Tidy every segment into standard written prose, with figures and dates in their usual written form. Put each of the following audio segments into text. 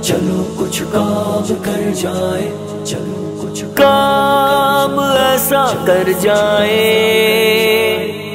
چلو کچھ کام کر جائے، چلو کچھ کام ایسا کر جائے،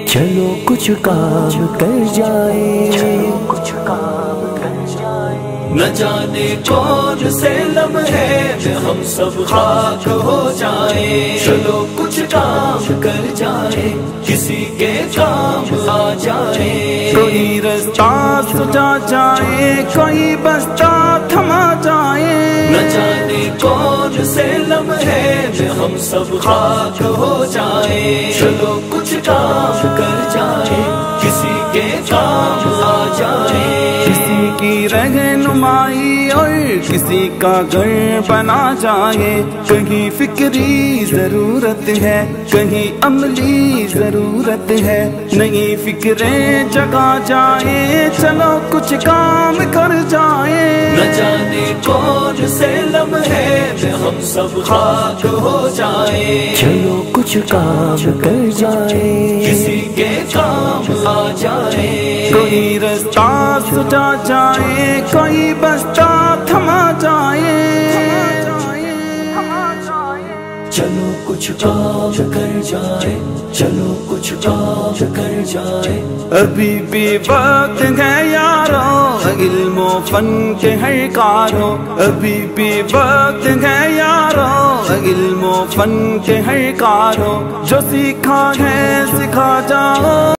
چلو کچھ کام کر جائے، چلو کچھ کام کر جائے۔ نہ جانے کون سے لمحے میں ہم سب خاک ہو جائیں، چلو کچھ کام کر جائے، کسی کے کام آ جائے۔ کوئی رستہ سجا جائے، کوئی بستہ تھما جائے، نہ جانے کون سے لمحے میں ہم سب خاک ہو جائیں، چلو کچھ کام کر جائے، کسی کے کام آ جائے۔ کسی کی رہنمائی اور کسی کا گھر بنا جائے، کہیں فکری ضرورت ہے، کہیں عملی ضرورت ہے، نئی فکریں جگا جائے، چلو کچھ کام کر جائے۔ نہ جانے کون سے لمحے میں ہم سب خاک ہو جائیں، چلو کچھ کام کر جائے، کسی کے کام آ جائے۔ کوئی رستہ سجا جائے، کوئی بستہ تھما جائے، چلو کچھ کام کر جائے، چلو کچھ کام کر جائے۔ ابھی بھی وقت ہے یارو علم و فن کے ہر کارو، ابھی بھی وقت ہے یارو علم و فن کے ہر کارو، جو سیکھا ہے سکھا جاؤ۔